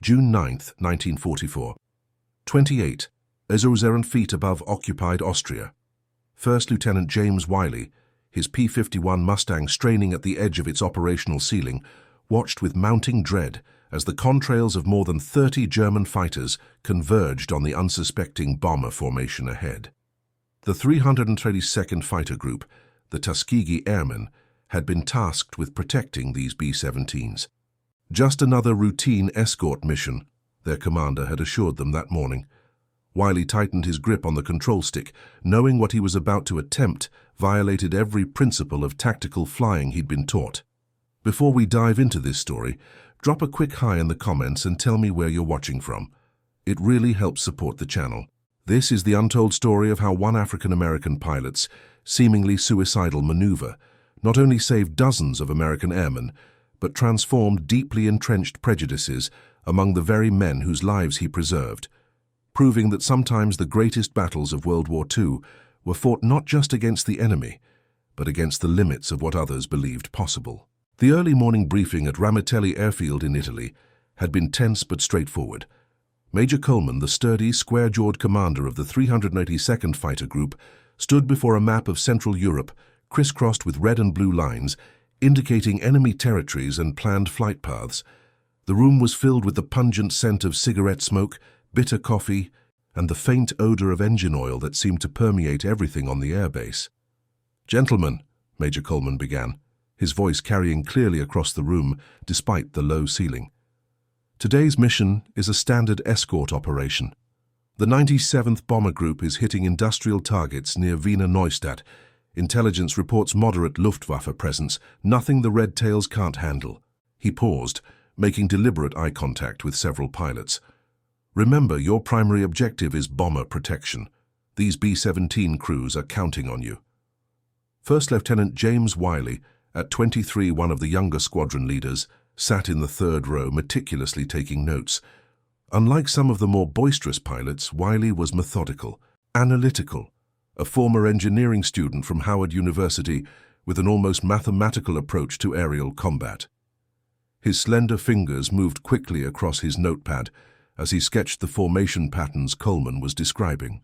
June 9, 1944. 28. 0 feet above occupied Austria. First Lieutenant James Wiley, his P-51 Mustang straining at the edge of its operational ceiling, watched with mounting dread as the contrails of more than 30 German fighters converged on the unsuspecting bomber formation ahead. The 332nd Fighter Group, the Tuskegee Airmen, had been tasked with protecting these B-17s. Just another routine escort mission, their commander had assured them that morning. Wiley tightened his grip on the control stick, knowing what he was about to attempt violated every principle of tactical flying he'd been taught. Before we dive into this story, drop a quick hi in the comments and tell me where you're watching from. It really helps support the channel. This is the untold story of how one African-American pilot's seemingly suicidal maneuver not only saved dozens of American airmen, but transformed deeply entrenched prejudices among the very men whose lives he preserved, proving that sometimes the greatest battles of World War II were fought not just against the enemy, but against the limits of what others believed possible. The early morning briefing at Ramitelli Airfield in Italy had been tense but straightforward. Major Coleman, the sturdy, square-jawed commander of the 382nd Fighter Group, stood before a map of Central Europe, crisscrossed with red and blue lines, indicating enemy territories and planned flight paths. The room was filled with the pungent scent of cigarette smoke, bitter coffee, and the faint odor of engine oil that seemed to permeate everything on the airbase. "Gentlemen," Major Coleman began, his voice carrying clearly across the room despite the low ceiling. "Today's mission is a standard escort operation. The 97th Bomber Group is hitting industrial targets near Wiener Neustadt. Intelligence reports moderate Luftwaffe presence, nothing the Red Tails can't handle." He paused, making deliberate eye contact with several pilots. "Remember, your primary objective is bomber protection. These B-17 crews are counting on you." First Lieutenant James Wiley, at 23 one of the younger squadron leaders, sat in the third row meticulously taking notes. Unlike some of the more boisterous pilots, Wiley was methodical, analytical, a former engineering student from Howard University with an almost mathematical approach to aerial combat. His slender fingers moved quickly across his notepad as he sketched the formation patterns Coleman was describing.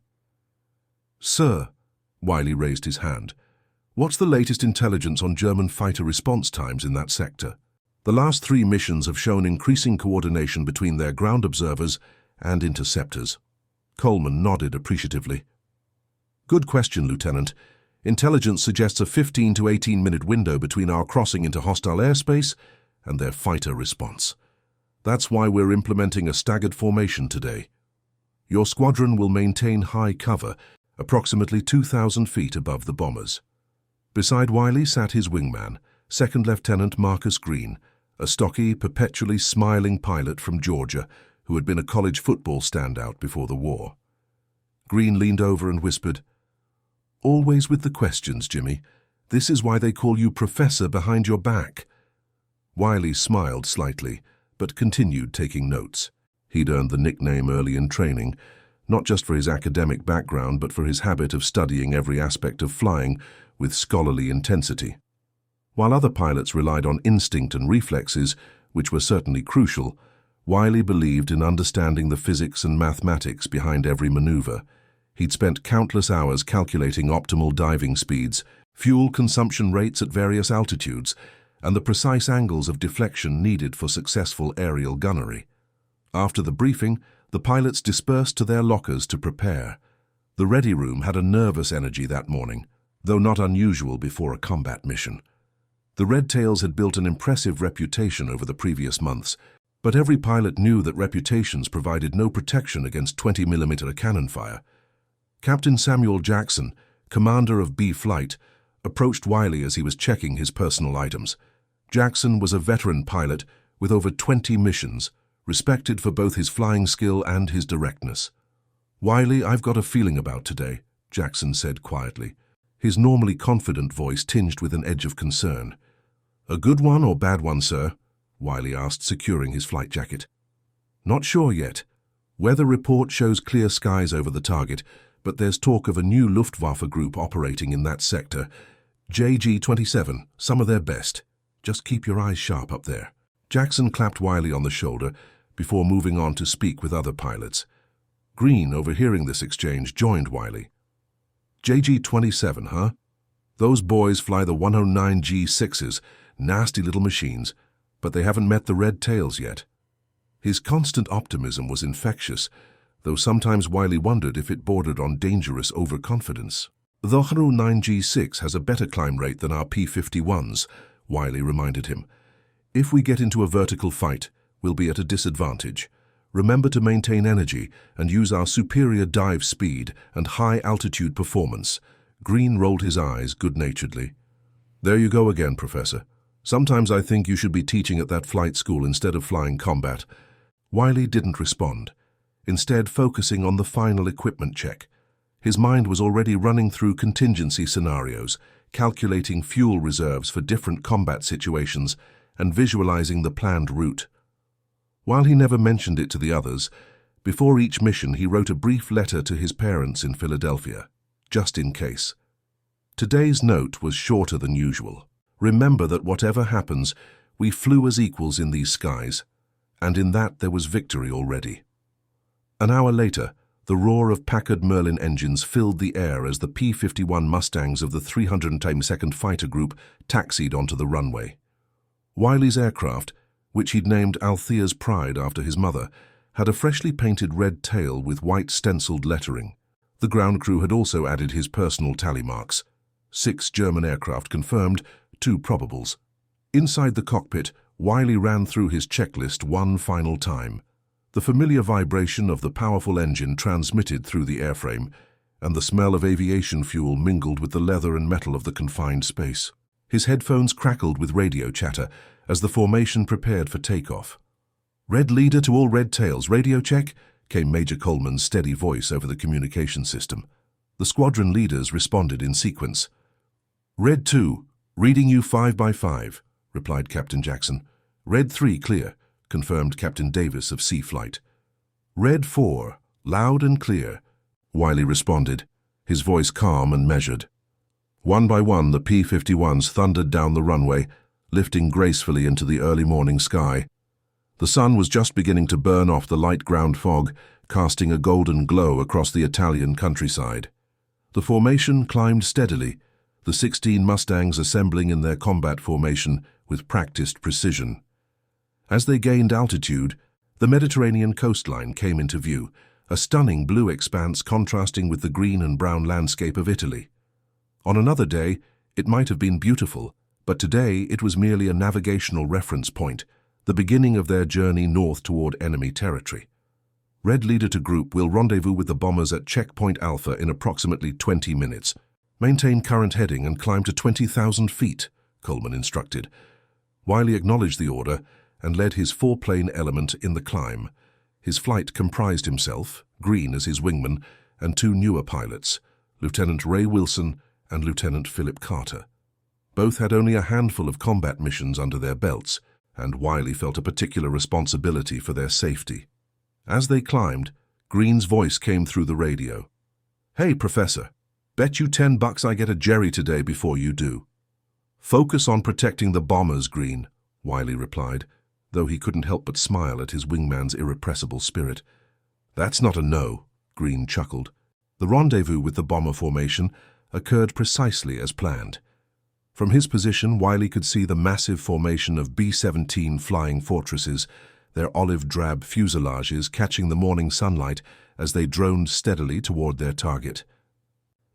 "Sir," Wiley raised his hand, "what's the latest intelligence on German fighter response times in that sector? The last 3 missions have shown increasing coordination between their ground observers and interceptors." Coleman nodded appreciatively. "Good question, Lieutenant. Intelligence suggests a 15 to 18-minute window between our crossing into hostile airspace and their fighter response. That's why we're implementing a staggered formation today. Your squadron will maintain high cover, approximately 2,000 feet above the bombers." Beside Wiley sat his wingman, Second Lieutenant Marcus Green, a stocky, perpetually smiling pilot from Georgia who had been a college football standout before the war. Green leaned over and whispered, "Always with the questions, Jimmy. This is why they call you Professor behind your back." Wiley smiled slightly, but continued taking notes. He'd earned the nickname early in training, not just for his academic background, but for his habit of studying every aspect of flying with scholarly intensity. While other pilots relied on instinct and reflexes, which were certainly crucial, Wiley believed in understanding the physics and mathematics behind every maneuver. He'd spent countless hours calculating optimal diving speeds, fuel consumption rates at various altitudes, and the precise angles of deflection needed for successful aerial gunnery. After the briefing, the pilots dispersed to their lockers to prepare. The ready room had a nervous energy that morning, though not unusual before a combat mission. The Red Tails had built an impressive reputation over the previous months, but every pilot knew that reputations provided no protection against 20mm cannon fire. Captain Samuel Jackson, commander of B Flight, approached Wiley as he was checking his personal items. Jackson was a veteran pilot with over 20 missions, respected for both his flying skill and his directness. "Wiley, I've got a feeling about today," Jackson said quietly, his normally confident voice tinged with an edge of concern. "A good one or bad one, sir?" Wiley asked, securing his flight jacket. "Not sure yet. Weather report shows clear skies over the target, but there's talk of a new Luftwaffe group operating in that sector. JG-27, some of their best. Just keep your eyes sharp up there." Jackson clapped Wiley on the shoulder before moving on to speak with other pilots. Green, overhearing this exchange, joined Wiley. JG-27, huh? Those boys fly the 109 G6s, nasty little machines, but they haven't met the red tails yet. His constant optimism was infectious, though sometimes Wiley wondered if it bordered on dangerous overconfidence. The 109 G6 has a better climb rate than our P-51s, Wiley reminded him. If we get into a vertical fight, we'll be at a disadvantage. Remember to maintain energy and use our superior dive speed and high-altitude performance. Green rolled his eyes good-naturedly. There you go again, Professor. Sometimes I think you should be teaching at that flight school instead of flying combat. Wiley didn't respond, instead focusing on the final equipment check. His mind was already running through contingency scenarios, calculating fuel reserves for different combat situations and visualizing the planned route. While he never mentioned it to the others, before each mission he wrote a brief letter to his parents in Philadelphia, just in case. Today's note was shorter than usual. Remember that whatever happens, we flew as equals in these skies, and in that there was victory already. An hour later, the roar of Packard Merlin engines filled the air as the P-51 Mustangs of the 322nd Fighter Group taxied onto the runway. Wiley's aircraft, which he'd named Althea's Pride after his mother, had a freshly painted red tail with white stenciled lettering. The ground crew had also added his personal tally marks. 6 German aircraft confirmed, 2 probables. Inside the cockpit, Wiley ran through his checklist one final time. The familiar vibration of the powerful engine transmitted through the airframe, and the smell of aviation fuel mingled with the leather and metal of the confined space. His headphones crackled with radio chatter as the formation prepared for takeoff. "Red leader to all red tails, radio check," came Major Coleman's steady voice over the communication system. The squadron leaders responded in sequence. "Red 2, reading you 5 by 5, replied Captain Jackson. "Red 3, clear," confirmed Captain Davis of Sea Flight. "Red 4, loud and clear," Wiley responded, his voice calm and measured. One by one, the P-51s thundered down the runway, lifting gracefully into the early morning sky. The sun was just beginning to burn off the light ground fog, casting a golden glow across the Italian countryside. The formation climbed steadily, the 16 Mustangs assembling in their combat formation with practiced precision. As they gained altitude, the Mediterranean coastline came into view, a stunning blue expanse contrasting with the green and brown landscape of Italy. On another day, it might have been beautiful, but today it was merely a navigational reference point, the beginning of their journey north toward enemy territory. Red leader to group will rendezvous with the bombers at Checkpoint Alpha in approximately 20 minutes. Maintain current heading and climb to 20,000 feet, Coleman instructed. Wiley acknowledged the order and led his 4-plane element in the climb. His flight comprised himself, Green as his wingman, and 2 newer pilots, Lieutenant Ray Wilson and Lieutenant Philip Carter. Both had only a handful of combat missions under their belts, and Wiley felt a particular responsibility for their safety. As they climbed, Green's voice came through the radio. "Hey, Professor, bet you $10 I get a Jerry today before you do." "Focus on protecting the bombers, Green," Wiley replied, though he couldn't help but smile at his wingman's irrepressible spirit. "That's not a no," Green chuckled. The rendezvous with the bomber formation occurred precisely as planned. From his position, Wiley could see the massive formation of B-17 flying fortresses, their olive-drab fuselages catching the morning sunlight as they droned steadily toward their target.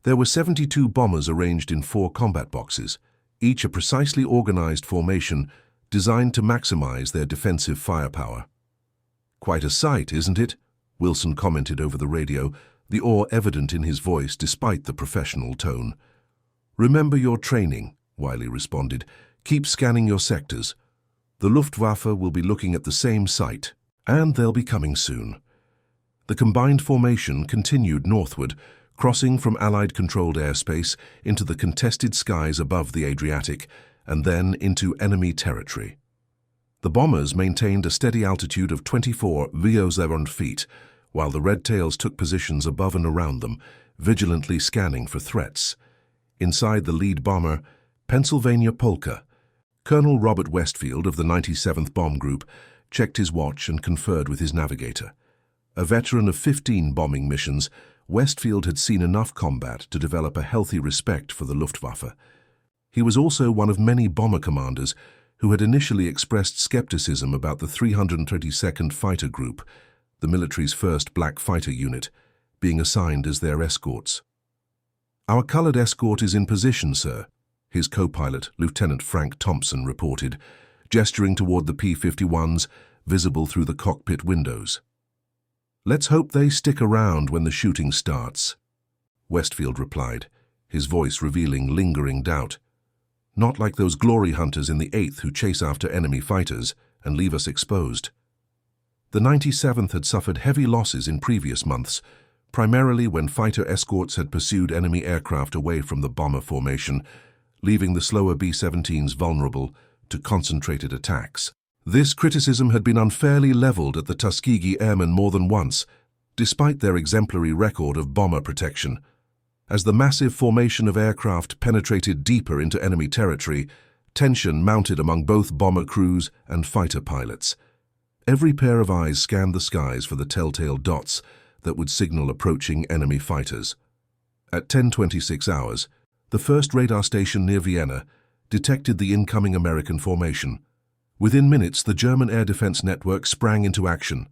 There were 72 bombers arranged in 4 combat boxes, each a precisely organized formation designed to maximize their defensive firepower. "Quite a sight, isn't it?" Wilson commented over the radio, the awe evident in his voice despite the professional tone. "Remember your training," Wiley responded. "Keep scanning your sectors. The Luftwaffe will be looking at the same site, and they'll be coming soon." The combined formation continued northward, crossing from Allied-controlled airspace into the contested skies above the Adriatic, and then into enemy territory. The bombers maintained a steady altitude of 24,000 feet, while the Red Tails took positions above and around them, vigilantly scanning for threats. Inside the lead bomber, Pennsylvania Polka, Colonel Robert Westfield of the 97th Bomb Group checked his watch and conferred with his navigator. A veteran of 15 bombing missions, Westfield had seen enough combat to develop a healthy respect for the Luftwaffe. He was also one of many bomber commanders who had initially expressed skepticism about the 332nd Fighter Group, the military's first black fighter unit, being assigned as their escorts. "Our colored escort is in position, sir," his co-pilot, Lieutenant Frank Thompson, reported, gesturing toward the P-51s visible through the cockpit windows. "Let's hope they stick around when the shooting starts," Westfield replied, his voice revealing lingering doubt. "Not like those glory hunters in the 8th who chase after enemy fighters and leave us exposed." The 97th had suffered heavy losses in previous months, primarily when fighter escorts had pursued enemy aircraft away from the bomber formation, leaving the slower B-17s vulnerable to concentrated attacks. This criticism had been unfairly leveled at the Tuskegee Airmen more than once, despite their exemplary record of bomber protection. As the massive formation of aircraft penetrated deeper into enemy territory, tension mounted among both bomber crews and fighter pilots. Every pair of eyes scanned the skies for the telltale dots that would signal approaching enemy fighters. At 10:26 hours, the first radar station near Vienna detected the incoming American formation. Within minutes, the German air defense network sprang into action.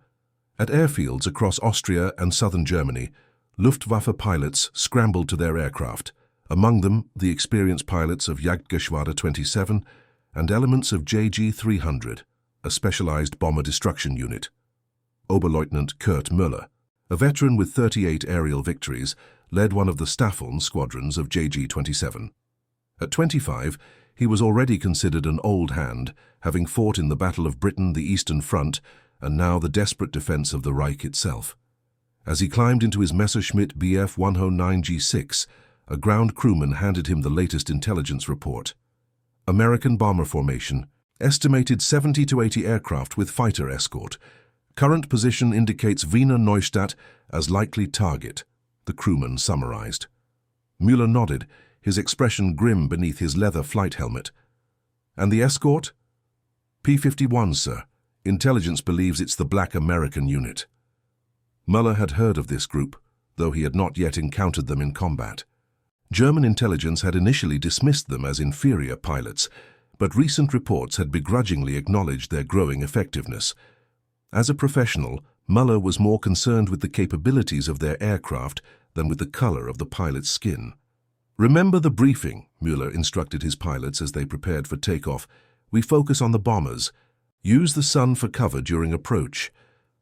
At airfields across Austria and southern Germany, Luftwaffe pilots scrambled to their aircraft, among them the experienced pilots of Jagdgeschwader 27 and elements of JG-300, a specialized bomber destruction unit. Oberleutnant Kurt Müller, a veteran with 38 aerial victories, led one of the Staffeln squadrons of JG-27. At 25, he was already considered an old hand, having fought in the Battle of Britain, the Eastern Front, and now the desperate defense of the Reich itself. As he climbed into his Messerschmitt Bf 109G6, a ground crewman handed him the latest intelligence report. American bomber formation, estimated 70 to 80 aircraft with fighter escort. Current position indicates Wiener Neustadt as likely target, the crewman summarized. Müller nodded, his expression grim beneath his leather flight helmet. "And the escort?" "P-51, sir. Intelligence believes it's the black American unit." Müller had heard of this group, though he had not yet encountered them in combat. German intelligence had initially dismissed them as inferior pilots, but recent reports had begrudgingly acknowledged their growing effectiveness. As a professional, Müller was more concerned with the capabilities of their aircraft than with the color of the pilot's skin. "Remember the briefing," Müller instructed his pilots as they prepared for takeoff. "We focus on the bombers. Use the sun for cover during approach.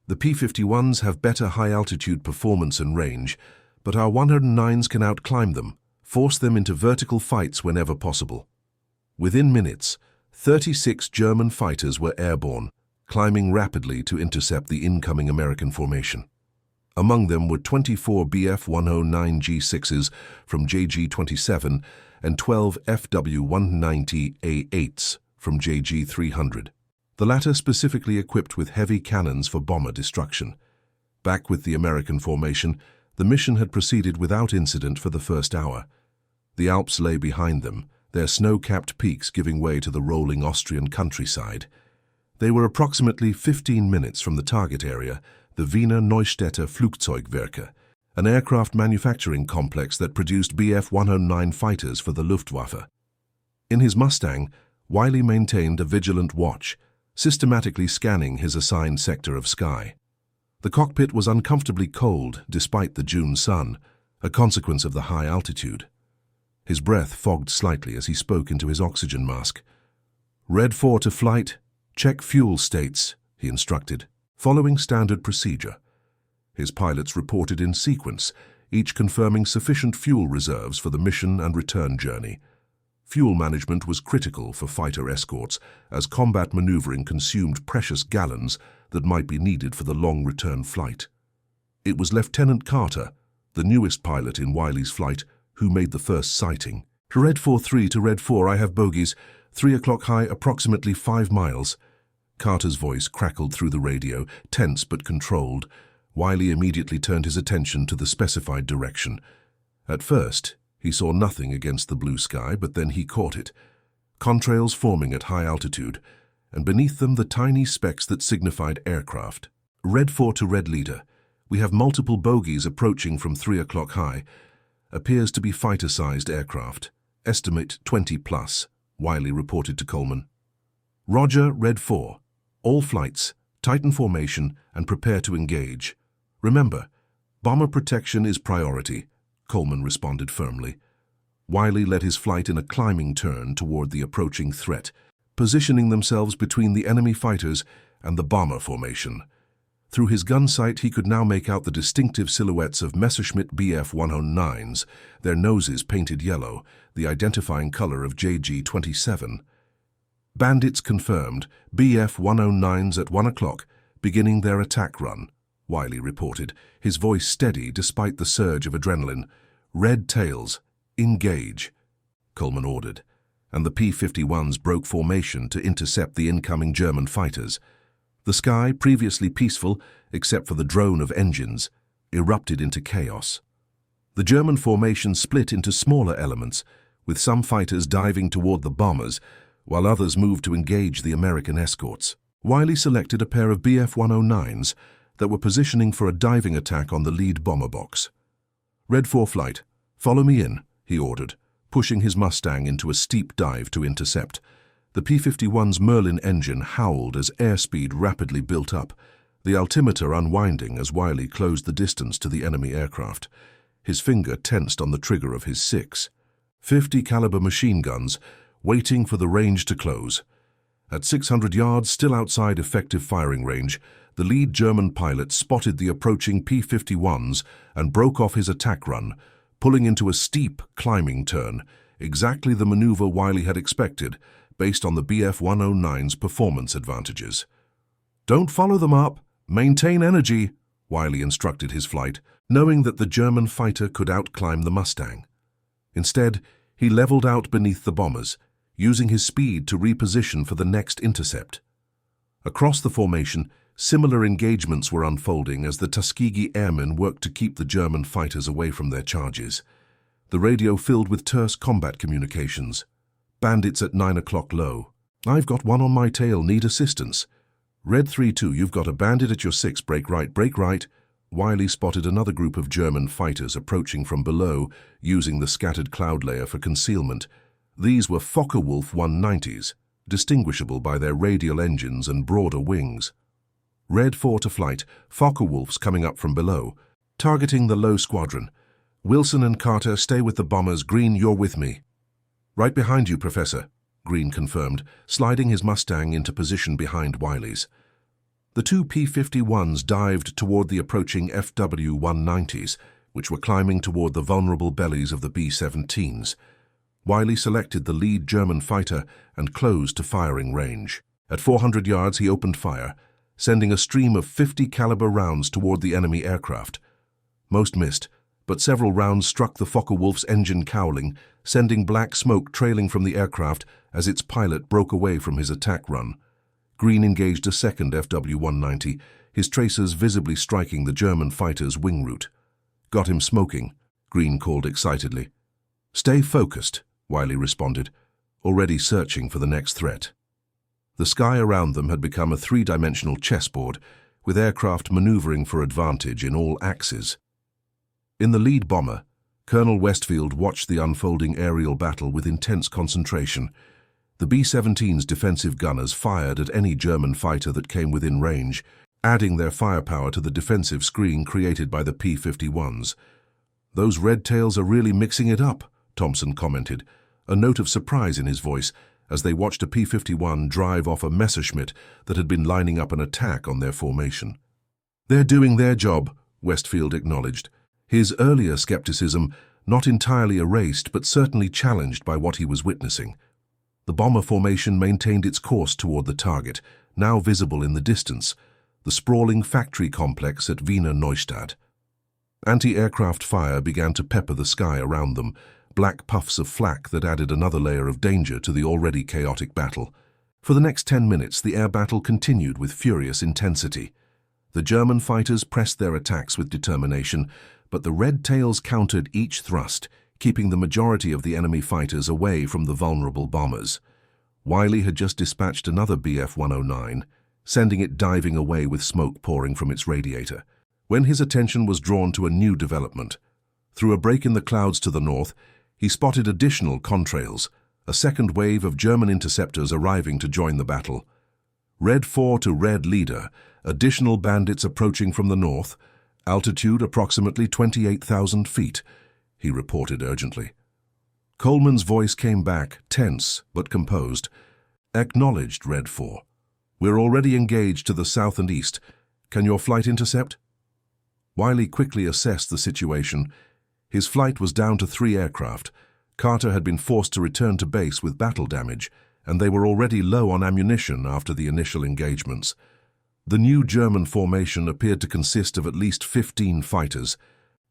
The P-51s have better high-altitude performance and range, but our 109s can outclimb them. Force them into vertical fights whenever possible." Within minutes, 36 German fighters were airborne, climbing rapidly to intercept the incoming American formation. Among them were 24 Bf 109G6s from JG-27 and 12 FW-190A8s from JG-300, the latter specifically equipped with heavy cannons for bomber destruction. Back with the American formation, the mission had proceeded without incident for the first hour. The Alps lay behind them, their snow-capped peaks giving way to the rolling Austrian countryside. They were approximately 15 minutes from the target area, the Wiener Neustädter Flugzeugwerke, an aircraft manufacturing complex that produced Bf 109 fighters for the Luftwaffe. In his Mustang, Wiley maintained a vigilant watch, systematically scanning his assigned sector of sky. The cockpit was uncomfortably cold despite the June sun, a consequence of the high altitude. His breath fogged slightly as he spoke into his oxygen mask. "Red 4 to flight. Check fuel states," he instructed, following standard procedure. His pilots reported in sequence, each confirming sufficient fuel reserves for the mission and return journey. Fuel management was critical for fighter escorts, as combat maneuvering consumed precious gallons that might be needed for the long return flight. It was Lieutenant Carter, the newest pilot in Wiley's flight, who made the first sighting. "Red 4-3 to Red 4, I have bogies. 3 o'clock high, approximately 5 miles. Carter's voice crackled through the radio, tense but controlled. Wiley immediately turned his attention to the specified direction. At first, he saw nothing against the blue sky, but then he caught it. Contrails forming at high altitude, and beneath them the tiny specks that signified aircraft. Red 4 to Red Leader. We have multiple bogies approaching from 3 o'clock high. Appears to be fighter-sized aircraft. Estimate 20 plus, Wiley reported to Coleman. Roger, Red 4. All flights, tighten formation and prepare to engage. Remember, bomber protection is priority, Coleman responded firmly. Wiley led his flight in a climbing turn toward the approaching threat, positioning themselves between the enemy fighters and the bomber formation. Through his gun sight, he could now make out the distinctive silhouettes of Messerschmitt Bf-109s, their noses painted yellow, the identifying color of JG-27. Bandits confirmed, Bf-109s at 1 o'clock, beginning their attack run, Wiley reported, his voice steady despite the surge of adrenaline. Red tails, engage, Coleman ordered, and the P-51s broke formation to intercept the incoming German fighters. The sky, previously peaceful except for the drone of engines, erupted into chaos. The German formation split into smaller elements, with some fighters diving toward the bombers, while others moved to engage the American escorts. Wiley selected a pair of Bf-109s that were positioning for a diving attack on the lead bomber box. Red 4 flight, follow me in, he ordered, pushing his Mustang into a steep dive to intercept. The P-51's Merlin engine howled as airspeed rapidly built up, the altimeter unwinding as Wiley closed the distance to the enemy aircraft. His finger tensed on the trigger of his 6.50 caliber machine guns, waiting for the range to close. At 600 yards, still outside effective firing range, the lead German pilot spotted the approaching P-51s and broke off his attack run, pulling into a steep climbing turn, exactly the maneuver Wiley had expected, based on the Bf-109's performance advantages. "Don't follow them up. Maintain energy," Wiley instructed his flight, knowing that the German fighter could outclimb the Mustang. Instead, he leveled out beneath the bombers, using his speed to reposition for the next intercept. Across the formation, similar engagements were unfolding as the Tuskegee airmen worked to keep the German fighters away from their charges. The radio filled with terse combat communications. Bandits at 9 o'clock low. "I've got one on my tail, need assistance." Red 3-2, you've got a bandit at your 6, break right, break right. Wiley spotted another group of German fighters approaching from below, using the scattered cloud layer for concealment. These were Focke-Wulf 190s, distinguishable by their radial engines and broader wings. Red 4 to flight, Focke-Wulfs coming up from below, targeting the low squadron. "Wilson and Carter, stay with the bombers. Green, you're with me." "Right behind you, Professor," Green confirmed, sliding his Mustang into position behind Wiley's. The two P-51s dived toward the approaching FW-190s, which were climbing toward the vulnerable bellies of the B-17s. Wiley selected the lead German fighter and closed to firing range. At 400 yards, he opened fire, sending a stream of 50 caliber rounds toward the enemy aircraft. Most missed, but several rounds struck the Focke-Wulf's engine cowling, sending black smoke trailing from the aircraft as its pilot broke away from his attack run. Green engaged a second FW-190, his tracers visibly striking the German fighter's wing route. "Got him smoking," Green called excitedly. "Stay focused," Wiley responded, already searching for the next threat. The sky around them had become a three-dimensional chessboard, with aircraft maneuvering for advantage in all axes. In the lead bomber, Colonel Westfield watched the unfolding aerial battle with intense concentration. The B-17's defensive gunners fired at any German fighter that came within range, adding their firepower to the defensive screen created by the P-51s. "Those red tails are really mixing it up," Thompson commented, a note of surprise in his voice as they watched a P-51 drive off a Messerschmitt that had been lining up an attack on their formation. "They're doing their job," Westfield acknowledged, his earlier skepticism not entirely erased but certainly challenged by what he was witnessing. The bomber formation maintained its course toward the target, now visible in the distance, the sprawling factory complex at Wiener Neustadt. Anti-aircraft fire began to pepper the sky around them, black puffs of flak that added another layer of danger to the already chaotic battle. For the next 10 minutes, the air battle continued with furious intensity. The German fighters pressed their attacks with determination, but the red tails countered each thrust, keeping the majority of the enemy fighters away from the vulnerable bombers. Wiley had just dispatched another Bf-109, sending it diving away with smoke pouring from its radiator, when his attention was drawn to a new development. Through a break in the clouds to the north, he spotted additional contrails, a second wave of German interceptors arriving to join the battle. Red 4 to Red Leader, additional bandits approaching from the north, altitude approximately 28,000 feet, he reported urgently. Coleman's voice came back, tense but composed. Acknowledged, Red 4. We're already engaged to the south and east. Can your flight intercept? Wiley quickly assessed the situation. His flight was down to 3 aircraft. Carter had been forced to return to base with battle damage, and they were already low on ammunition after the initial engagements. The new German formation appeared to consist of at least 15 fighters,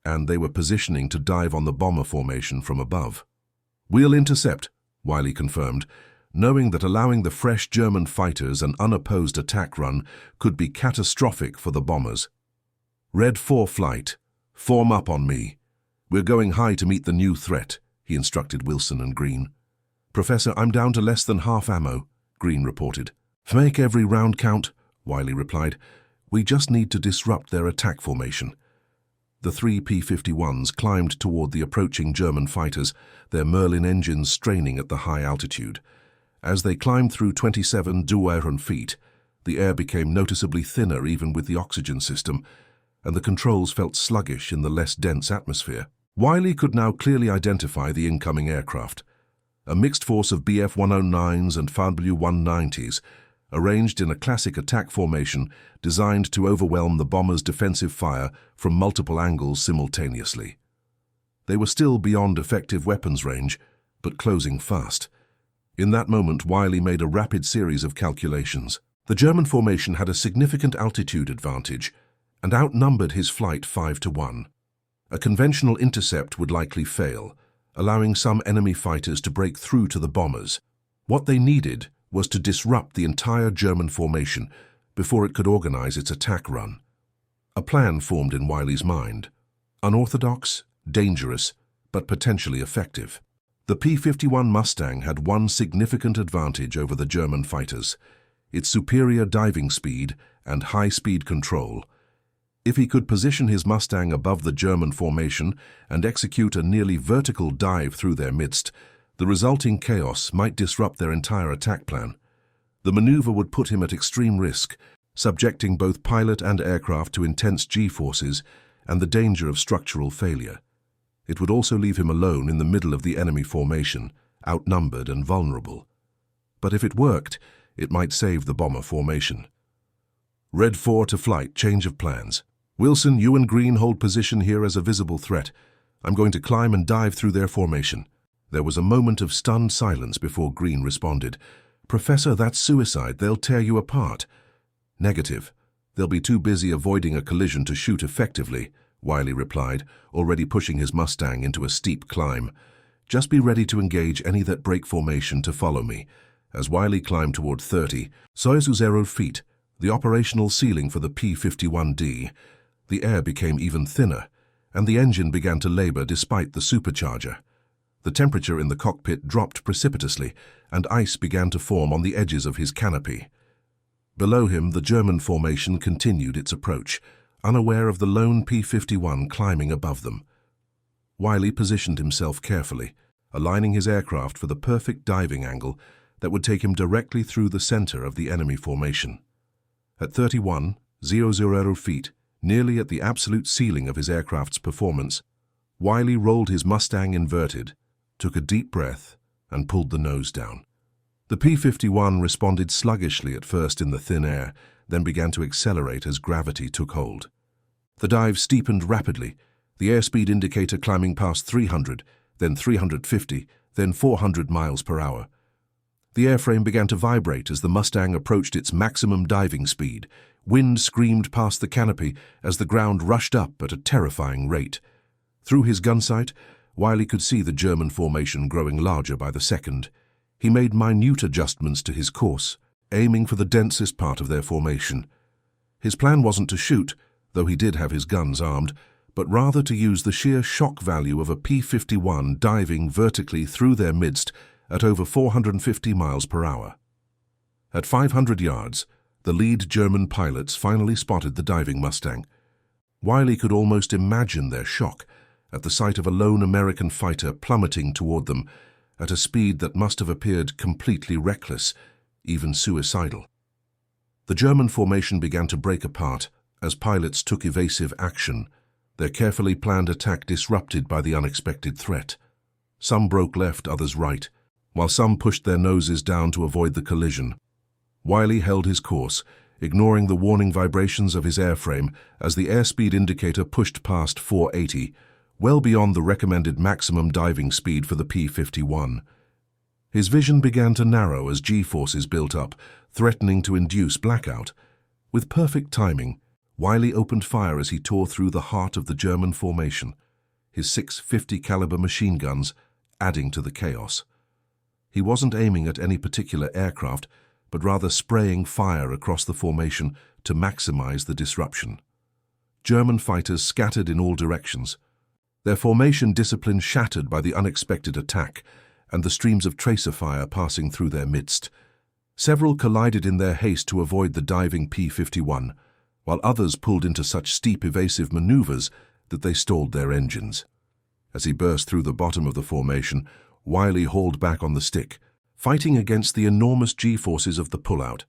and they were positioning to dive on the bomber formation from above. We'll intercept, Wiley confirmed, knowing that allowing the fresh German fighters an unopposed attack run could be catastrophic for the bombers. Red 4 flight, form up on me. We're going high to meet the new threat, he instructed Wilson and Green. Professor, I'm down to less than half ammo, Green reported. Make every round count, Wiley replied. We just need to disrupt their attack formation. The 3 P-51s climbed toward the approaching German fighters, their Merlin engines straining at the high altitude. As they climbed through 27,000 feet, the air became noticeably thinner even with the oxygen system, and the controls felt sluggish in the less dense atmosphere. Wiley could now clearly identify the incoming aircraft. A mixed force of Bf-109s and FW-190s, arranged in a classic attack formation designed to overwhelm the bombers' defensive fire from multiple angles simultaneously. They were still beyond effective weapons range, but closing fast. In that moment, Wiley made a rapid series of calculations. The German formation had a significant altitude advantage and outnumbered his flight 5-1. A conventional intercept would likely fail, allowing some enemy fighters to break through to the bombers. What they needed was to disrupt the entire German formation before it could organize its attack run. A plan formed in Wiley's mind. Unorthodox, dangerous, but potentially effective. The P-51 Mustang had one significant advantage over the German fighters: its superior diving speed and high-speed control. If he could position his Mustang above the German formation and execute a nearly vertical dive through their midst, the resulting chaos might disrupt their entire attack plan. The maneuver would put him at extreme risk, subjecting both pilot and aircraft to intense G-forces and the danger of structural failure. It would also leave him alone in the middle of the enemy formation, outnumbered and vulnerable. But if it worked, it might save the bomber formation. Red 4 to flight, change of plans. Wilson, you and Green hold position here as a visible threat. I'm going to climb and dive through their formation. There was a moment of stunned silence before Green responded. Professor, that's suicide. They'll tear you apart. Negative. They'll be too busy avoiding a collision to shoot effectively, Wiley replied, already pushing his Mustang into a steep climb. Just be ready to engage any that break formation to follow me. As Wiley climbed toward 30,000 feet, the operational ceiling for the P-51D, the air became even thinner, and the engine began to labor despite the supercharger. The temperature in the cockpit dropped precipitously, and ice began to form on the edges of his canopy. Below him, the German formation continued its approach, unaware of the lone P-51 climbing above them. Wiley positioned himself carefully, aligning his aircraft for the perfect diving angle that would take him directly through the center of the enemy formation. At 31,000 feet, nearly at the absolute ceiling of his aircraft's performance, Wiley rolled his Mustang inverted, took a deep breath, and pulled the nose down. The P-51 responded sluggishly at first in the thin air, then began to accelerate as gravity took hold. The dive steepened rapidly, the airspeed indicator climbing past 300, then 350, then 400 miles per hour. The airframe began to vibrate as the Mustang approached its maximum diving speed. Wind screamed past the canopy as the ground rushed up at a terrifying rate. Through his gun sight, Wiley could see the German formation growing larger by the second. He made minute adjustments to his course, aiming for the densest part of their formation. His plan wasn't to shoot, though he did have his guns armed, but rather to use the sheer shock value of a P-51 diving vertically through their midst at over 450 miles per hour. At 500 yards, the lead German pilots finally spotted the diving Mustang. Wiley could almost imagine their shock at the sight of a lone American fighter plummeting toward them at a speed that must have appeared completely reckless, even suicidal. The German formation began to break apart as pilots took evasive action, their carefully planned attack disrupted by the unexpected threat. Some broke left, others right, while some pushed their noses down to avoid the collision. Wiley held his course, ignoring the warning vibrations of his airframe as the airspeed indicator pushed past 480, well beyond the recommended maximum diving speed for the P-51. His vision began to narrow as G-forces built up, threatening to induce blackout. With perfect timing, Wiley opened fire as he tore through the heart of the German formation, his 650 caliber machine guns adding to the chaos. He wasn't aiming at any particular aircraft, but rather spraying fire across the formation to maximize the disruption. German fighters scattered in all directions, their formation discipline shattered by the unexpected attack and the streams of tracer fire passing through their midst. Several collided in their haste to avoid the diving P-51, while others pulled into such steep evasive maneuvers that they stalled their engines. As he burst through the bottom of the formation, Wiley hauled back on the stick, fighting against the enormous G-forces of the pullout.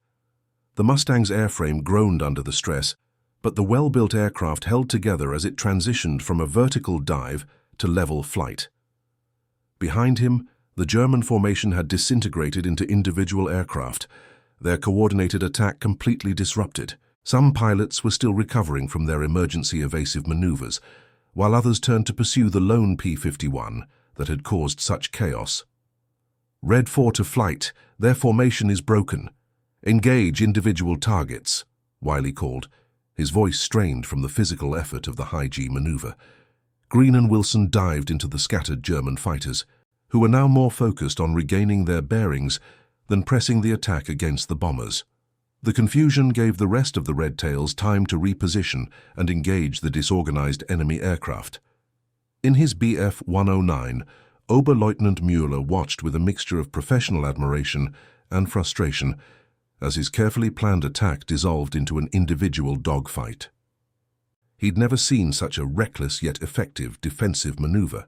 The Mustang's airframe groaned under the stress, but the well-built aircraft held together as it transitioned from a vertical dive to level flight. Behind him, the German formation had disintegrated into individual aircraft, their coordinated attack completely disrupted. Some pilots were still recovering from their emergency evasive maneuvers, while others turned to pursue the lone P-51 that had caused such chaos. Red 4 to flight, their formation is broken. Engage individual targets, Wiley called, his voice strained from the physical effort of the high-G maneuver. Green and Wilson dived into the scattered German fighters, who were now more focused on regaining their bearings than pressing the attack against the bombers. The confusion gave the rest of the Red Tails time to reposition and engage the disorganized enemy aircraft. In his Bf-109, Oberleutnant Mueller watched with a mixture of professional admiration and frustration as his carefully planned attack dissolved into an individual dogfight. He'd never seen such a reckless yet effective defensive maneuver.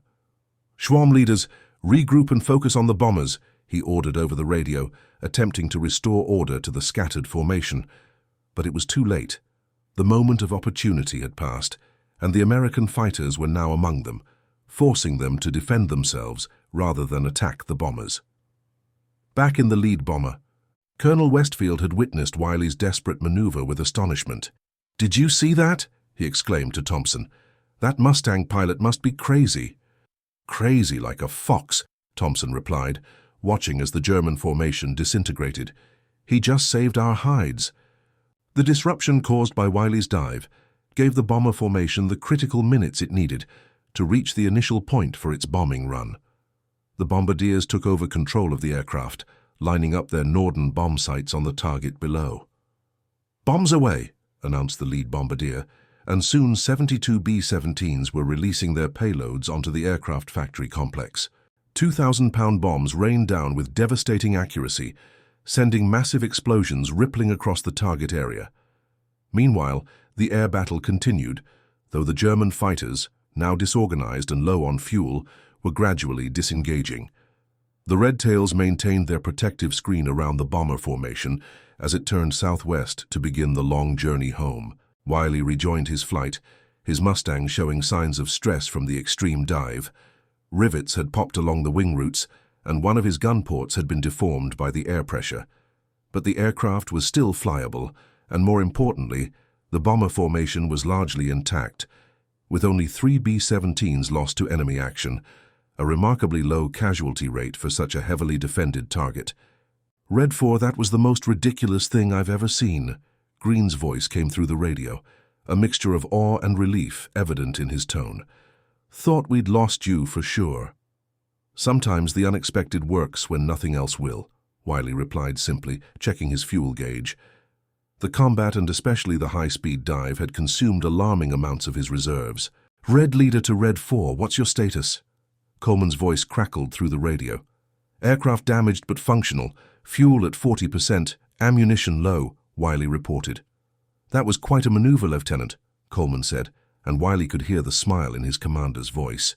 "Schwarm leaders, regroup and focus on the bombers," he ordered over the radio, attempting to restore order to the scattered formation. But it was too late. The moment of opportunity had passed, and the American fighters were now among them, forcing them to defend themselves rather than attack the bombers. Back in the lead bomber, Colonel Westfield had witnessed Wiley's desperate maneuver with astonishment. "Did you see that?" he exclaimed to Thompson. "That Mustang pilot must be crazy." "Crazy like a fox," Thompson replied, watching as the German formation disintegrated. "He just saved our hides." The disruption caused by Wiley's dive gave the bomber formation the critical minutes it needed to reach the initial point for its bombing run. The bombardiers took over control of the aircraft, lining up their Norden bomb sights on the target below. "Bombs away," announced the lead bombardier, and soon 72 B-17s were releasing their payloads onto the aircraft factory complex. 2,000-pound bombs rained down with devastating accuracy, sending massive explosions rippling across the target area. Meanwhile, the air battle continued, though the German fighters, now disorganized and low on fuel, were gradually disengaging. The Red Tails maintained their protective screen around the bomber formation as it turned southwest to begin the long journey home. Wiley rejoined his flight, his Mustang showing signs of stress from the extreme dive. Rivets had popped along the wing roots, and one of his gun ports had been deformed by the air pressure. But the aircraft was still flyable, and more importantly, the bomber formation was largely intact, with only 3 B-17s lost to enemy action, a remarkably low casualty rate for such a heavily defended target. "Red 4, that was the most ridiculous thing I've ever seen." Green's voice came through the radio, a mixture of awe and relief evident in his tone. "Thought we'd lost you for sure." "Sometimes the unexpected works when nothing else will," Wiley replied simply, checking his fuel gauge. The combat and especially the high-speed dive had consumed alarming amounts of his reserves. "Red leader to Red 4, what's your status?" Coleman's voice crackled through the radio. Aircraft damaged but functional, fuel at 40%, ammunition low, Wiley reported. That was quite a maneuver, Lieutenant, Coleman said, and Wiley could hear the smile in his commander's voice.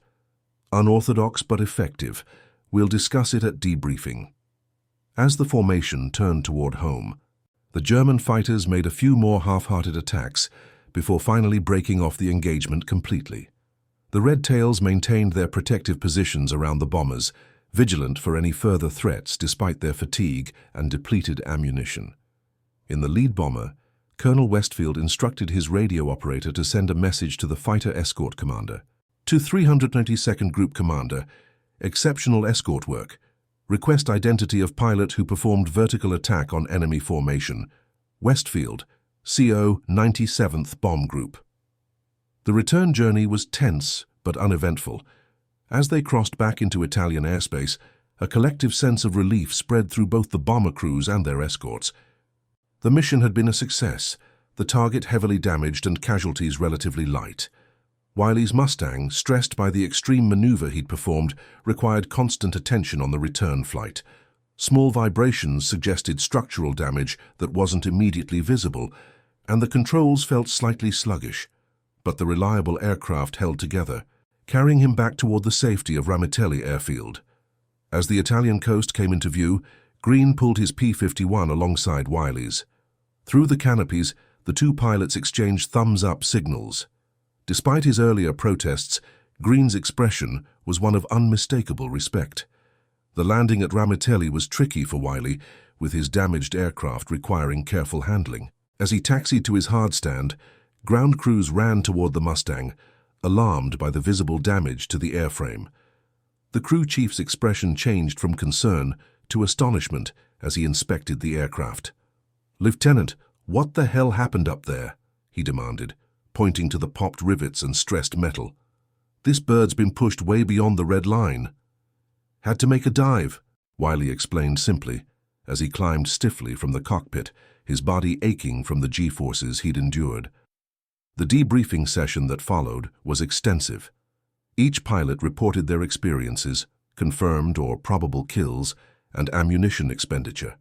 Unorthodox but effective. We'll discuss it at debriefing. As the formation turned toward home, the German fighters made a few more half-hearted attacks before finally breaking off the engagement completely. The Red Tails maintained their protective positions around the bombers, vigilant for any further threats despite their fatigue and depleted ammunition. In the lead bomber, Colonel Westfield instructed his radio operator to send a message to the fighter escort commander. To 392nd Group Commander, exceptional escort work. Request identity of pilot who performed vertical attack on enemy formation. Westfield, CO 97th Bomb Group. The return journey was tense but uneventful. As they crossed back into Italian airspace, a collective sense of relief spread through both the bomber crews and their escorts. The mission had been a success, the target heavily damaged and casualties relatively light. Wiley's Mustang, stressed by the extreme maneuver he'd performed, required constant attention on the return flight. Small vibrations suggested structural damage that wasn't immediately visible, and the controls felt slightly sluggish. But the reliable aircraft held together, carrying him back toward the safety of Ramitelli Airfield. As the Italian coast came into view, Green pulled his P-51 alongside Wiley's. Through the canopies, the two pilots exchanged thumbs-up signals. Despite his earlier protests, Green's expression was one of unmistakable respect. The landing at Ramitelli was tricky for Wiley, with his damaged aircraft requiring careful handling. As he taxied to his hardstand, ground crews ran toward the Mustang, alarmed by the visible damage to the airframe. The crew chief's expression changed from concern to astonishment as he inspected the aircraft. "Lieutenant, what the hell happened up there?" he demanded, pointing to the popped rivets and stressed metal. "This bird's been pushed way beyond the red line." "Had to make a dive," Wiley explained simply, as he climbed stiffly from the cockpit, his body aching from the G-forces he'd endured. The debriefing session that followed was extensive. Each pilot reported their experiences, confirmed or probable kills, and ammunition expenditure.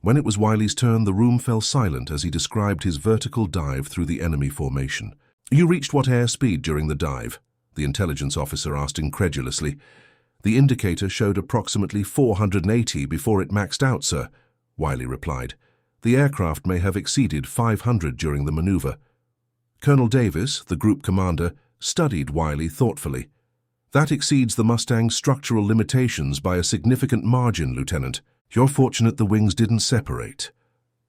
When it was Wiley's turn, the room fell silent as he described his vertical dive through the enemy formation. "You reached what airspeed during the dive?" the intelligence officer asked incredulously. "The indicator showed approximately 480 before it maxed out, sir," Wiley replied. "The aircraft may have exceeded 500 during the maneuver." Colonel Davis, the group commander, studied Wiley thoughtfully. "That exceeds the Mustang's structural limitations by a significant margin, Lieutenant. You're fortunate the wings didn't separate."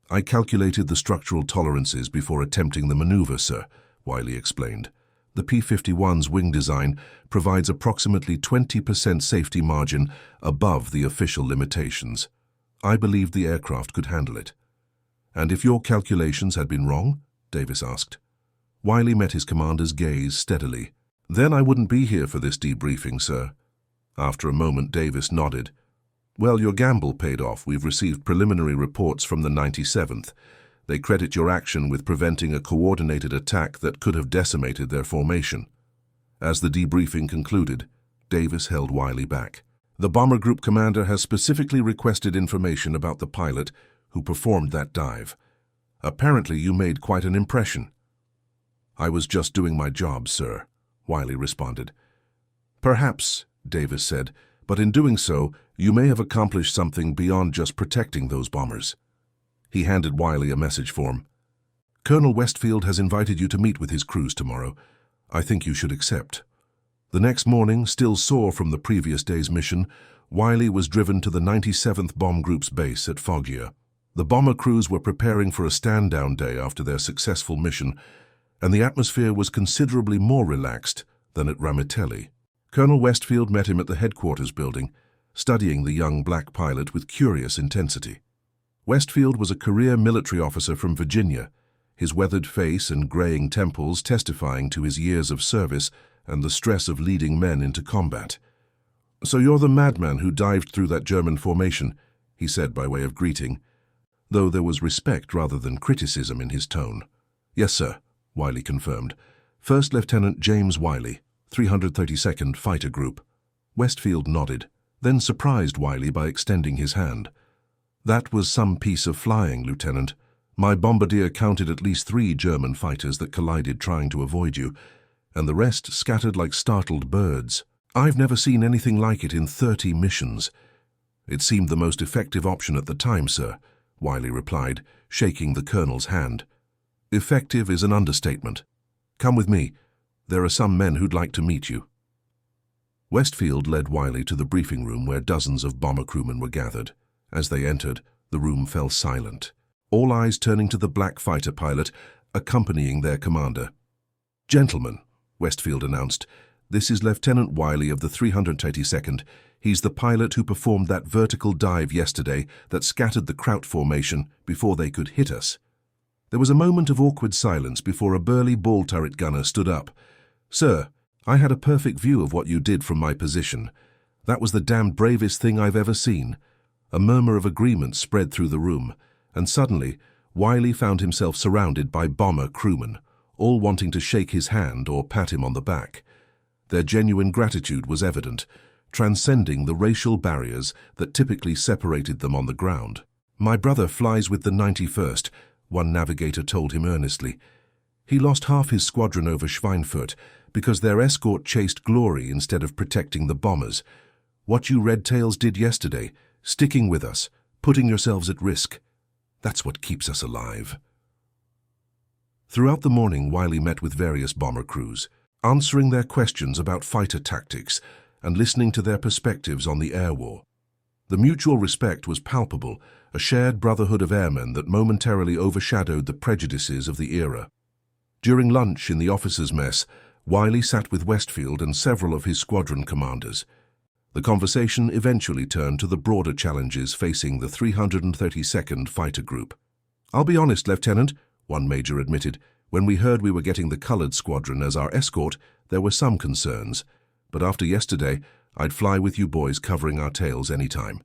"I calculated the structural tolerances before attempting the maneuver, sir," Wiley explained. "The P-51's wing design provides approximately 20% safety margin above the official limitations. I believed the aircraft could handle it." "And if your calculations had been wrong?" Davis asked. Wiley met his commander's gaze steadily. "Then I wouldn't be here for this debriefing, sir." After a moment, Davis nodded. "Well, your gamble paid off. We've received preliminary reports from the 97th. They credit your action with preventing a coordinated attack that could have decimated their formation." As the debriefing concluded, Davis held Wiley back. "The bomber group commander has specifically requested information about the pilot who performed that dive. Apparently you made quite an impression." "I was just doing my job, sir," Wiley responded. "Perhaps," Davis said, "but in doing so, you may have accomplished something beyond just protecting those bombers." He handed Wiley a message form. "Colonel Westfield has invited you to meet with his crews tomorrow. I think you should accept." The next morning, still sore from the previous day's mission, Wiley was driven to the 97th Bomb Group's base at Foggia. The bomber crews were preparing for a stand-down day after their successful mission, and the atmosphere was considerably more relaxed than at Ramitelli. Colonel Westfield met him at the headquarters building, studying the young black pilot with curious intensity. Westfield was a career military officer from Virginia, his weathered face and graying temples testifying to his years of service and the stress of leading men into combat. "So you're the madman who dived through that German formation," he said by way of greeting, though there was respect rather than criticism in his tone. "Yes, sir," Wiley confirmed. "First Lieutenant James Wiley, 332nd Fighter Group." Westfield nodded, then surprised Wiley by extending his hand. "That was some piece of flying, Lieutenant. My bombardier counted at least 3 German fighters that collided trying to avoid you, and the rest scattered like startled birds. I've never seen anything like it in 30 missions." "It seemed the most effective option at the time, sir," Wiley replied, shaking the colonel's hand. "Effective is an understatement. Come with me. There are some men who'd like to meet you." Westfield led Wiley to the briefing room where dozens of bomber crewmen were gathered. As they entered, the room fell silent, all eyes turning to the black fighter pilot accompanying their commander. "Gentlemen," Westfield announced, "this is Lieutenant Wiley of the 382nd. He's the pilot who performed that vertical dive yesterday that scattered the Kraut formation before they could hit us." There was a moment of awkward silence before a burly ball turret gunner stood up. "Sir, I had a perfect view of what you did from my position. That was the damned bravest thing I've ever seen." A murmur of agreement spread through the room, and suddenly Wiley found himself surrounded by bomber crewmen, all wanting to shake his hand or pat him on the back. Their genuine gratitude was evident, transcending the racial barriers that typically separated them on the ground. "My brother flies with the 91st, one navigator told him earnestly. "He lost half his squadron over Schweinfurt because their escort chased glory instead of protecting the bombers. What you Red Tails did yesterday, sticking with us, putting yourselves at risk, that's what keeps us alive." Throughout the morning, Wiley met with various bomber crews, answering their questions about fighter tactics and listening to their perspectives on the air war. The mutual respect was palpable, a shared brotherhood of airmen that momentarily overshadowed the prejudices of the era. During lunch in the officers' mess, Wiley sat with Westfield and several of his squadron commanders. The conversation eventually turned to the broader challenges facing the 332nd Fighter Group. "I'll be honest, Lieutenant," one major admitted, "when we heard we were getting the Colored Squadron as our escort, there were some concerns. But after yesterday, I'd fly with you boys covering our tails anytime."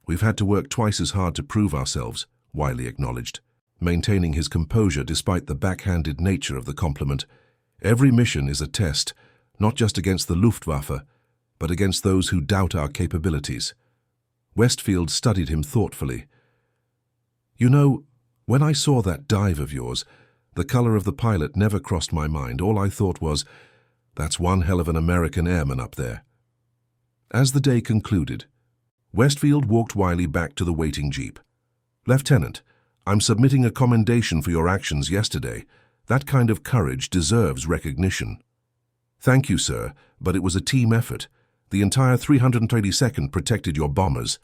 "We've had to work twice as hard to prove ourselves," Wiley acknowledged, maintaining his composure despite the backhanded nature of the compliment. "Every mission is a test, not just against the Luftwaffe, but against those who doubt our capabilities." Westfield studied him thoughtfully. "You know, when I saw that dive of yours, the color of the pilot never crossed my mind. All I thought was, that's one hell of an American airman up there." As the day concluded, Westfield walked Wiley back to the waiting jeep. "Lieutenant, I'm submitting a commendation for your actions yesterday. That kind of courage deserves recognition." "Thank you, sir, but it was a team effort. The entire 332nd protected your bombers."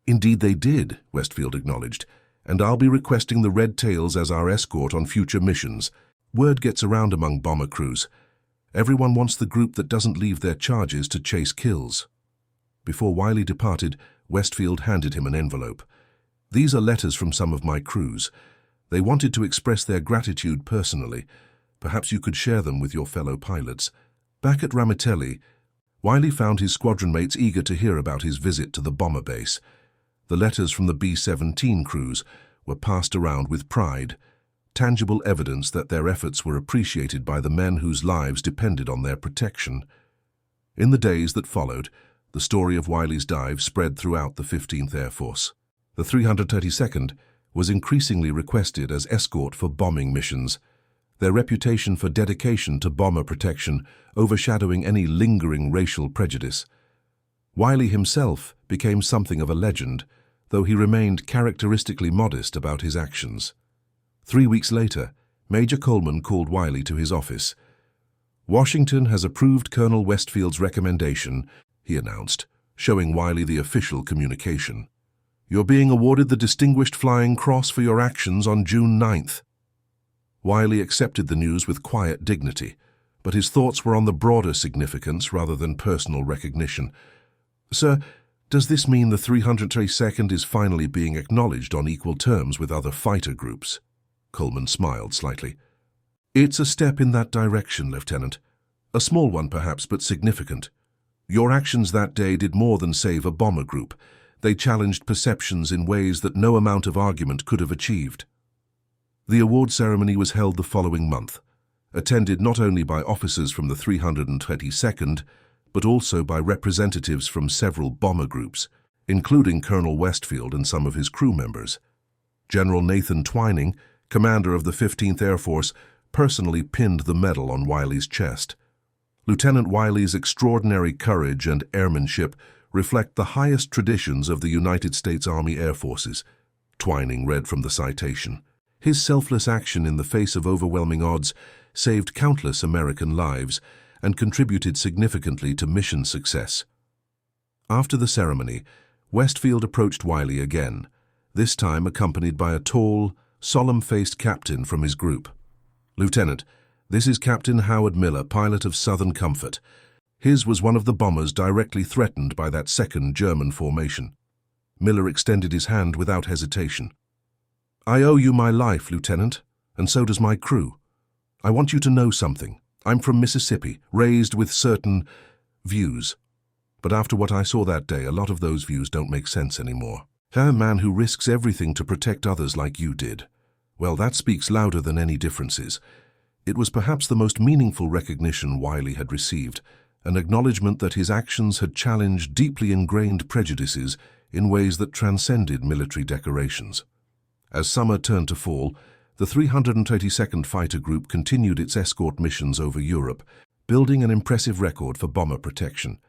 "Indeed they did," Westfield acknowledged, "and I'll be requesting the Red Tails as our escort on future missions. Word gets around among bomber crews. Everyone wants the group that doesn't leave their charges to chase kills." Before Wiley departed, Westfield handed him an envelope. "These are letters from some of my crews. They wanted to express their gratitude personally. Perhaps you could share them with your fellow pilots." Back at Ramitelli, Wiley found his squadron mates eager to hear about his visit to the bomber base. The letters from the B-17 crews were passed around with pride, tangible evidence that their efforts were appreciated by the men whose lives depended on their protection. In the days that followed, the story of Wiley's dive spread throughout the 15th Air Force. The 332nd was increasingly requested as escort for bombing missions, their reputation for dedication to bomber protection overshadowing any lingering racial prejudice. Wiley himself became something of a legend, though he remained characteristically modest about his actions. 3 weeks later, Major Coleman called Wiley to his office. "Washington has approved Colonel Westfield's recommendation," he announced, showing Wiley the official communication. "You're being awarded the Distinguished Flying Cross for your actions on June 9th. Wiley accepted the news with quiet dignity, but his thoughts were on the broader significance rather than personal recognition. "Sir, does this mean the 332nd is finally being acknowledged on equal terms with other fighter groups?" Coleman smiled slightly. "It's a step in that direction, Lieutenant. A small one perhaps, but significant. Your actions that day did more than save a bomber group. They challenged perceptions in ways that no amount of argument could have achieved." The award ceremony was held the following month, attended not only by officers from the 322nd, but also by representatives from several bomber groups, including Colonel Westfield and some of his crew members. General Nathan Twining, commander of the 15th Air Force, personally pinned the medal on Wiley's chest. Lieutenant Wiley's extraordinary courage and airmanship reflect the highest traditions of the United States Army Air Forces, Twining read from the citation. His selfless action in the face of overwhelming odds saved countless American lives and contributed significantly to mission success. After the ceremony, Westfield approached Wiley again, this time accompanied by a tall, solemn-faced captain from his group. "Lieutenant, this is Captain Howard Miller, pilot of Southern Comfort. His was one of the bombers directly threatened by that second German formation." Miller extended his hand without hesitation. "I owe you my life, Lieutenant, and so does my crew. I want you to know something. I'm from Mississippi, raised with certain views. But after what I saw that day, a lot of those views don't make sense anymore. A man who risks everything to protect others like you did. Well, that speaks louder than any differences." It was perhaps the most meaningful recognition Wiley had received, an acknowledgement that his actions had challenged deeply ingrained prejudices in ways that transcended military decorations. As summer turned to fall, the 332nd Fighter Group continued its escort missions over Europe, building an impressive record for bomber protection.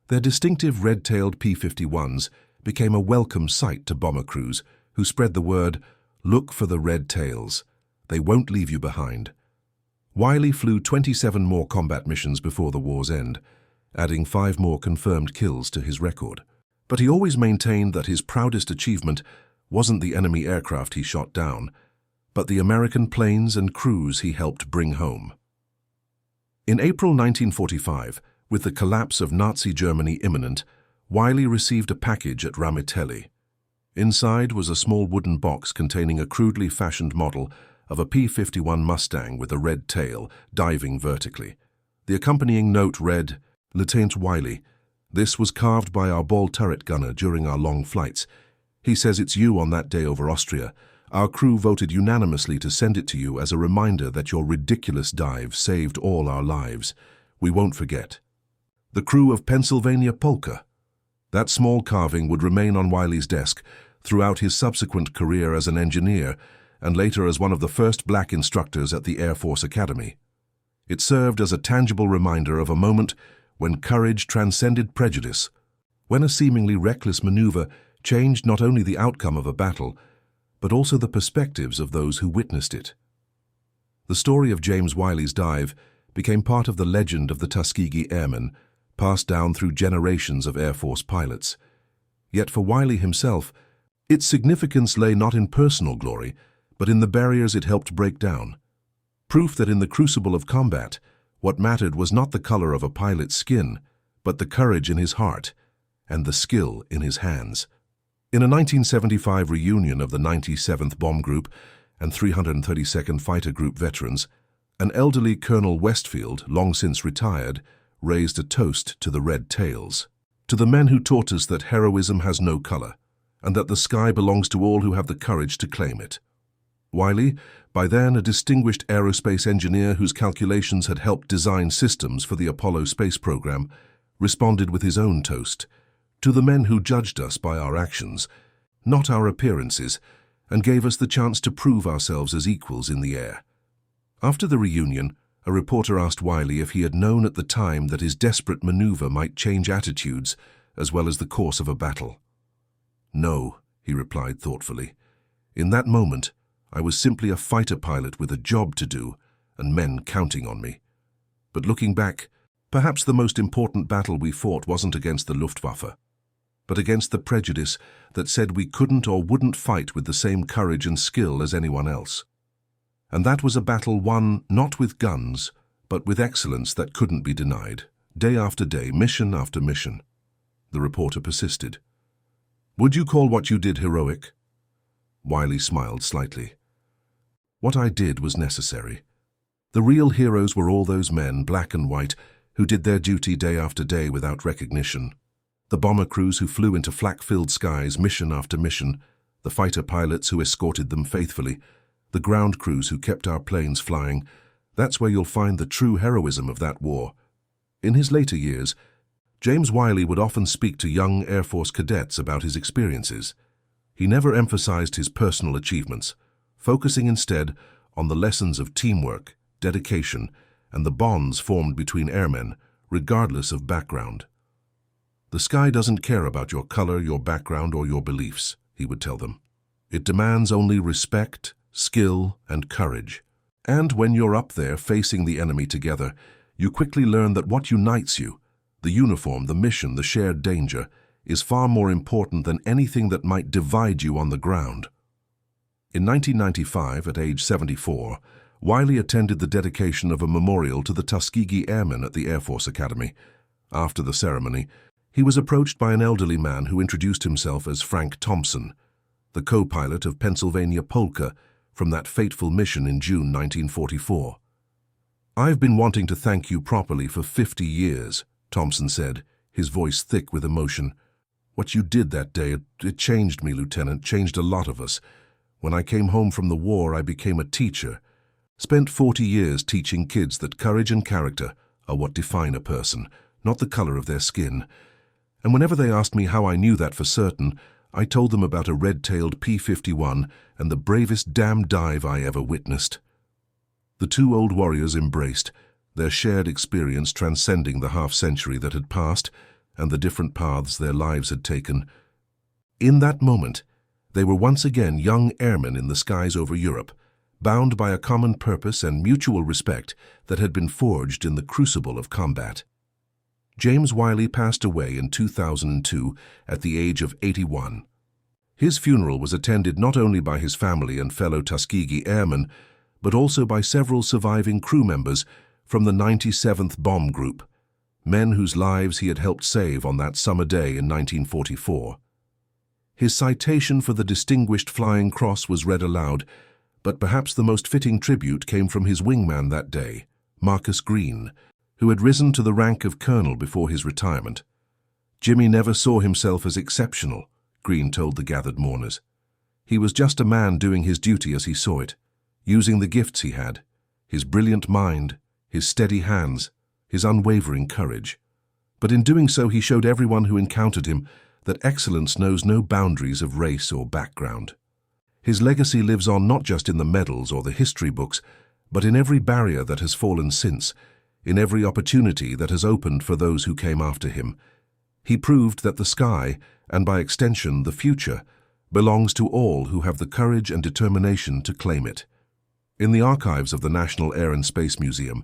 Their distinctive red-tailed P-51s became a welcome sight to bomber crews who spread the word, "Look for the red tails. They won't leave you behind." Wiley flew 27 more combat missions before the war's end, adding 5 more confirmed kills to his record. But he always maintained that his proudest achievement wasn't the enemy aircraft he shot down, but the American planes and crews he helped bring home. In April 1945, with the collapse of Nazi Germany imminent, Wiley received a package at Ramitelli. Inside was a small wooden box containing a crudely fashioned model of a P-51 Mustang with a red tail, diving vertically. The accompanying note read, "Lieutenant Wiley, this was carved by our ball turret gunner during our long flights. He says it's you on that day over Austria. Our crew voted unanimously to send it to you as a reminder that your ridiculous dive saved all our lives. We won't forget." The crew of Pennsylvania Polka. That small carving would remain on Wiley's desk throughout his subsequent career as an engineer and later as one of the first black instructors at the Air Force Academy. It served as a tangible reminder of a moment when courage transcended prejudice, when a seemingly reckless maneuver changed not only the outcome of a battle, but also the perspectives of those who witnessed it. The story of James Wiley's dive became part of the legend of the Tuskegee Airmen, passed down through generations of Air Force pilots. Yet for Wiley himself, its significance lay not in personal glory, but in the barriers it helped break down. Proof that in the crucible of combat, what mattered was not the color of a pilot's skin, but the courage in his heart and the skill in his hands. In a 1975 reunion of the 97th Bomb Group and 332nd Fighter Group veterans, an elderly Colonel Westfield, long since retired, raised a toast to the red tails, to the men who taught us that heroism has no color, and that the sky belongs to all who have the courage to claim it. Wiley, by then a distinguished aerospace engineer whose calculations had helped design systems for the Apollo space program, responded with his own toast, to the men who judged us by our actions, not our appearances, and gave us the chance to prove ourselves as equals in the air. After the reunion, a reporter asked Wiley if he had known at the time that his desperate maneuver might change attitudes as well as the course of a battle. "No," he replied thoughtfully. "In that moment, I was simply a fighter pilot with a job to do and men counting on me. But looking back, perhaps the most important battle we fought wasn't against the Luftwaffe, but against the prejudice that said we couldn't or wouldn't fight with the same courage and skill as anyone else. And that was a battle won not with guns, but with excellence that couldn't be denied, day after day, mission after mission." The reporter persisted. "Would you call what you did heroic?" Wiley smiled slightly. "What I did was necessary. The real heroes were all those men, black and white, who did their duty day after day without recognition. The bomber crews who flew into flak-filled skies mission after mission, the fighter pilots who escorted them faithfully, the ground crews who kept our planes flying. That's where you'll find the true heroism of that war." In his later years, James Wiley would often speak to young Air Force cadets about his experiences. He never emphasized his personal achievements, focusing instead on the lessons of teamwork, dedication, and the bonds formed between airmen, regardless of background. "The sky doesn't care about your color, your background, or your beliefs," he would tell them. "It demands only respect, skill, and courage. And when you're up there facing the enemy together, you quickly learn that what unites you, the uniform, the mission, the shared danger, is far more important than anything that might divide you on the ground." In 1995, at age 74, Wiley attended the dedication of a memorial to the Tuskegee Airmen at the Air Force Academy. After the ceremony, he was approached by an elderly man who introduced himself as Frank Thompson, the co-pilot of Pennsylvania Polka from that fateful mission in June 1944. "I've been wanting to thank you properly for 50 years, Thompson said, his voice thick with emotion. "What you did that day, it changed me, Lieutenant, changed a lot of us. When I came home from the war, I became a teacher. Spent 40 years teaching kids that courage and character are what define a person, not the color of their skin. And whenever they asked me how I knew that for certain, I told them about a red-tailed P-51 and the bravest damn dive I ever witnessed." The two old warriors embraced, their shared experience transcending the half-century that had passed and the different paths their lives had taken. In that moment, they were once again young airmen in the skies over Europe, bound by a common purpose and mutual respect that had been forged in the crucible of combat. James Wiley passed away in 2002 at the age of 81. His funeral was attended not only by his family and fellow Tuskegee Airmen, but also by several surviving crew members from the 97th Bomb Group, men whose lives he had helped save on that summer day in 1944. His citation for the Distinguished Flying Cross was read aloud, but perhaps the most fitting tribute came from his wingman that day, Marcus Green, who had risen to the rank of colonel before his retirement. "Jimmy never saw himself as exceptional," Green told the gathered mourners. "He was just a man doing his duty as he saw it, using the gifts he had, his brilliant mind, his steady hands, his unwavering courage. But in doing so, he showed everyone who encountered him that excellence knows no boundaries of race or background. His legacy lives on not just in the medals or the history books, but in every barrier that has fallen since, in every opportunity that has opened for those who came after him. He proved that the sky, and by extension the future, belongs to all who have the courage and determination to claim it." In the archives of the National Air and Space Museum,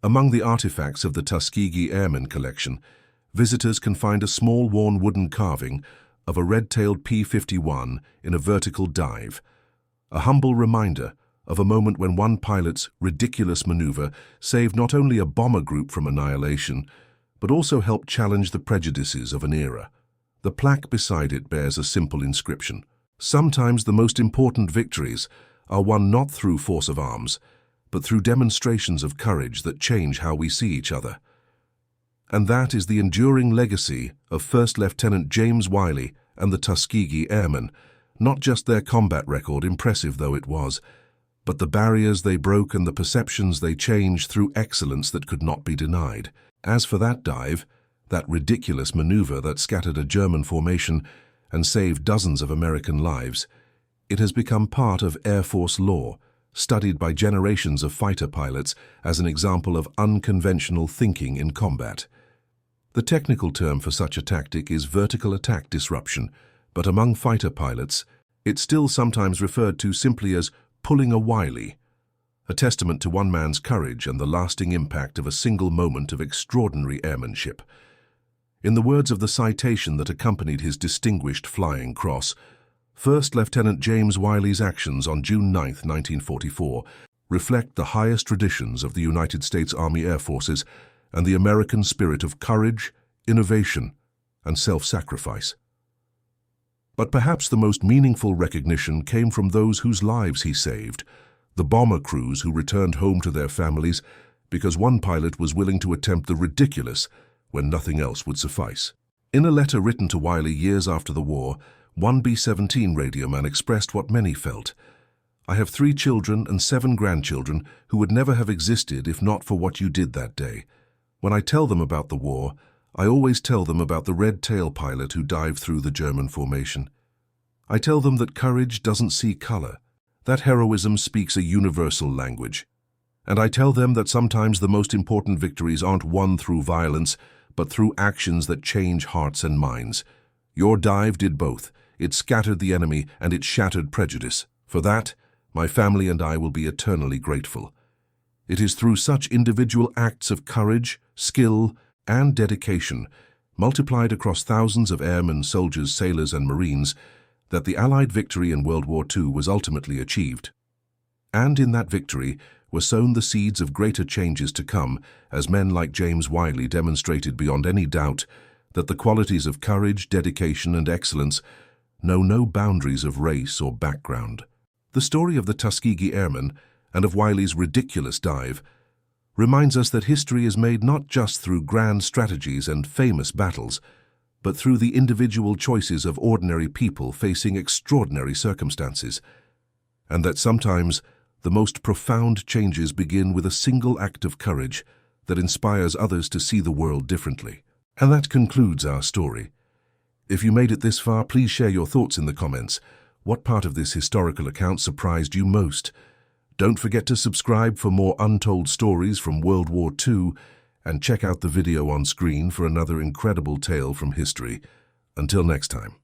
among the artifacts of the Tuskegee Airmen collection, visitors can find a small worn wooden carving of a red-tailed P-51 in a vertical dive, a humble reminder of a moment when one pilot's ridiculous maneuver saved not only a bomber group from annihilation, but also helped challenge the prejudices of an era. The plaque beside it bears a simple inscription: "Sometimes the most important victories are won not through force of arms, but through demonstrations of courage that change how we see each other." And that is the enduring legacy of First Lieutenant James Wiley and the Tuskegee Airmen, not just their combat record, impressive though it was, but the barriers they broke and the perceptions they changed through excellence that could not be denied. As for that dive, that ridiculous maneuver that scattered a German formation and saved dozens of American lives, it has become part of Air Force lore, studied by generations of fighter pilots as an example of unconventional thinking in combat. The technical term for such a tactic is vertical attack disruption, but among fighter pilots, it's still sometimes referred to simply as pulling a Wiley, a testament to one man's courage and the lasting impact of a single moment of extraordinary airmanship. In the words of the citation that accompanied his Distinguished Flying Cross, First Lieutenant James Wiley's actions on June 9, 1944, reflect the highest traditions of the United States Army Air Forces and the American spirit of courage, innovation, and self-sacrifice. But perhaps the most meaningful recognition came from those whose lives he saved, the bomber crews who returned home to their families because one pilot was willing to attempt the ridiculous when nothing else would suffice. In a letter written to Wiley years after the war, one B-17 radioman expressed what many felt: "I have 3 children and 7 grandchildren who would never have existed if not for what you did that day. When I tell them about the war, I always tell them about the red-tail pilot who dived through the German formation. I tell them that courage doesn't see color, that heroism speaks a universal language. And I tell them that sometimes the most important victories aren't won through violence, but through actions that change hearts and minds. Your dive did both. It scattered the enemy and it shattered prejudice. For that, my family and I will be eternally grateful. It is through such individual acts of courage, skill, and dedication, multiplied across thousands of airmen, soldiers, sailors, and Marines, that the Allied victory in World War II was ultimately achieved. And in that victory were sown the seeds of greater changes to come, as men like James Wiley demonstrated beyond any doubt that the qualities of courage, dedication, and excellence know no boundaries of race or background. The story of the Tuskegee Airmen and of Wiley's ridiculous dive reminds us that history is made not just through grand strategies and famous battles, but through the individual choices of ordinary people facing extraordinary circumstances, and that sometimes the most profound changes begin with a single act of courage that inspires others to see the world differently. And that concludes our story. If you made it this far, please share your thoughts in the comments. What part of this historical account surprised you most? Don't forget to subscribe for more untold stories from World War II, and check out the video on screen for another incredible tale from history. Until next time.